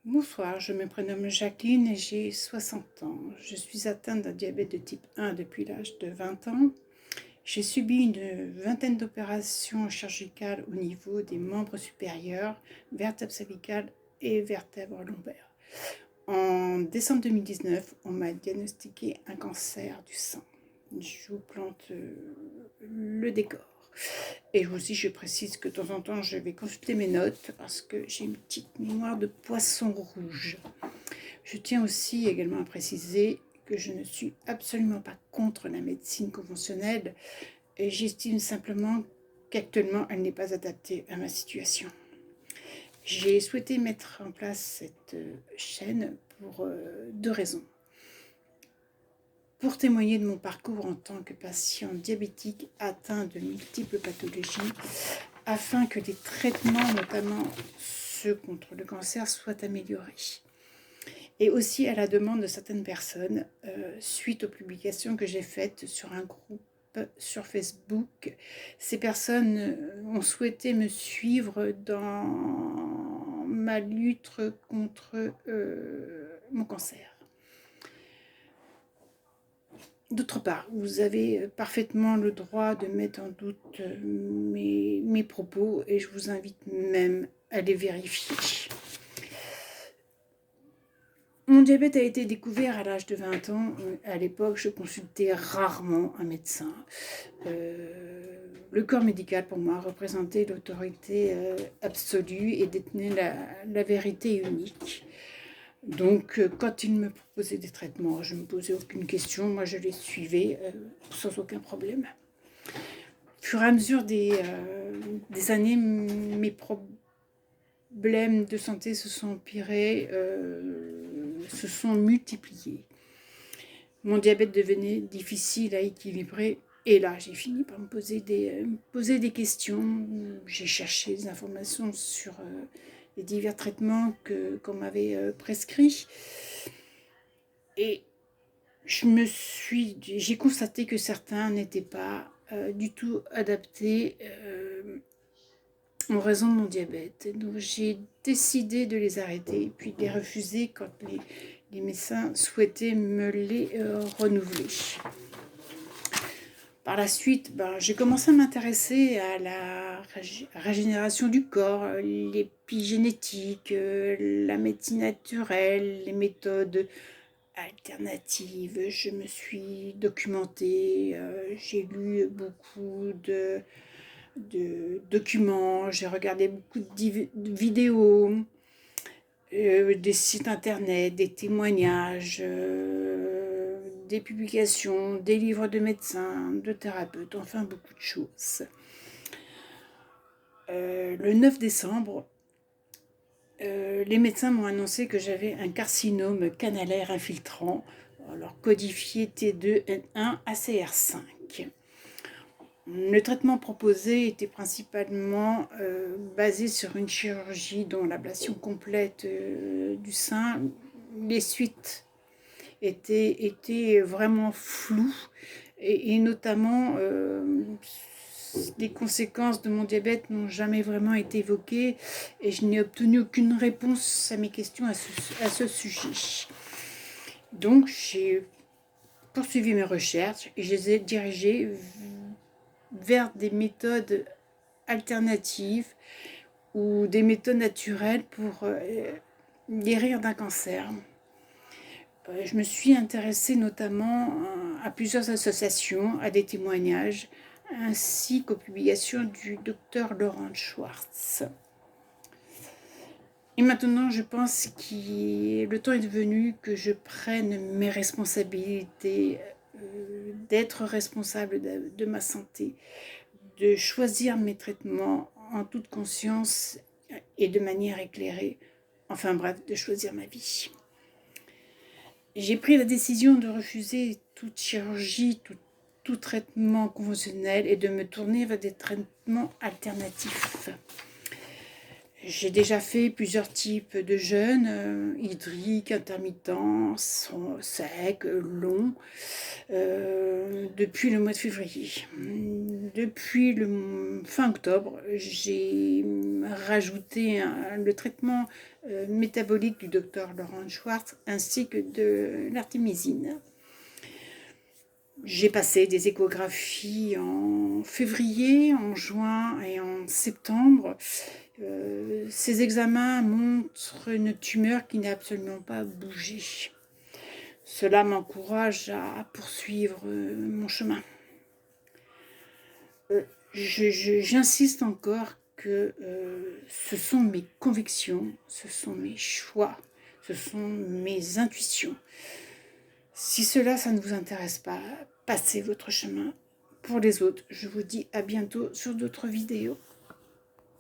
Bonsoir, je me prénomme Jacqueline et j'ai 60 ans. Je suis atteinte d'un diabète de type 1 depuis l'âge de 20 ans. J'ai subi une vingtaine d'opérations chirurgicales au niveau des membres supérieurs, vertèbres cervicales et vertèbres lombaires. En décembre 2019, on m'a diagnostiqué un cancer du sein. Je vous plante le décor. Et aussi, je précise que de temps en temps, je vais consulter mes notes parce que j'ai une petite mémoire de poisson rouge. Je tiens aussi également à préciser que je ne suis absolument pas contre la médecine conventionnelle et j'estime simplement qu'actuellement, elle n'est pas adaptée à ma situation. J'ai souhaité mettre en place cette chaîne pour deux raisons. Pour témoigner de mon parcours en tant que patient diabétique atteint de multiples pathologies, afin que les traitements, notamment ceux contre le cancer, soient améliorés. Et aussi à la demande de certaines personnes, suite aux publications que j'ai faites sur un groupe sur Facebook. Ces personnes ont souhaité me suivre dans ma lutte contre mon cancer. D'autre part, vous avez parfaitement le droit de mettre en doute mes propos et je vous invite même à les vérifier. Mon diabète a été découvert à l'âge de 20 ans. À l'époque, je consultais rarement un médecin. Le corps médical, pour moi, représentait l'autorité absolue et détenait la vérité unique. Donc, quand il me proposait des traitements, je ne me posais aucune question. Moi, je les suivais sans aucun problème. Au fur et à mesure des années, mes problèmes de santé se sont empirés, se sont multipliés. Mon diabète devenait difficile à équilibrer. Et là, j'ai fini par me poser des questions. J'ai cherché des informations sur les divers traitements qu'on m'avait prescrits. Et j'ai constaté que certains n'étaient pas du tout adaptés en raison de mon diabète. Donc j'ai décidé de les arrêter, puis de les refuser quand les médecins souhaitaient me les renouveler. Par la suite, j'ai commencé à m'intéresser à la régénération du corps, l'épigénétique, la médecine naturelle, les méthodes alternatives. Je me suis documentée, j'ai lu beaucoup de documents, j'ai regardé beaucoup de vidéos, des sites internet, des témoignages, des publications, des livres de médecins, de thérapeutes, enfin beaucoup de choses. Le 9 décembre, les médecins m'ont annoncé que j'avais un carcinome canalaire infiltrant, alors codifié T2N1 ACR5. Le traitement proposé était principalement basé sur une chirurgie dont l'ablation complète du sein. Les suites étaient vraiment floues et notamment les conséquences de mon diabète n'ont jamais vraiment été évoquées et je n'ai obtenu aucune réponse à mes questions à ce sujet. Donc j'ai poursuivi mes recherches et je les ai dirigées vers des méthodes alternatives ou des méthodes naturelles pour guérir d'un cancer. Je me suis intéressée notamment à plusieurs associations, à des témoignages, ainsi qu'aux publications du docteur Laurent Schwartz. Et maintenant, je pense que le temps est venu que je prenne mes responsabilités, d'être responsable de ma santé, de choisir mes traitements en toute conscience et de manière éclairée. Enfin bref, de choisir ma vie. J'ai pris la décision de refuser toute chirurgie, tout traitement conventionnel et de me tourner vers des traitements alternatifs. J'ai déjà fait plusieurs types de jeûnes, hydriques, intermittents, secs, longs, depuis le mois de février. Depuis le fin octobre, j'ai rajouté le traitement métabolique du docteur Laurent Schwartz ainsi que de l'artémisine. J'ai passé des échographies en février, en juin et en septembre. Ces examens montrent une tumeur qui n'a absolument pas bougé. Cela m'encourage à poursuivre mon chemin. J'insiste encore que ce sont mes convictions, ce sont mes choix, ce sont mes intuitions. Si cela, ça ne vous intéresse pas, passez votre chemin. Pour les autres, je vous dis à bientôt sur d'autres vidéos.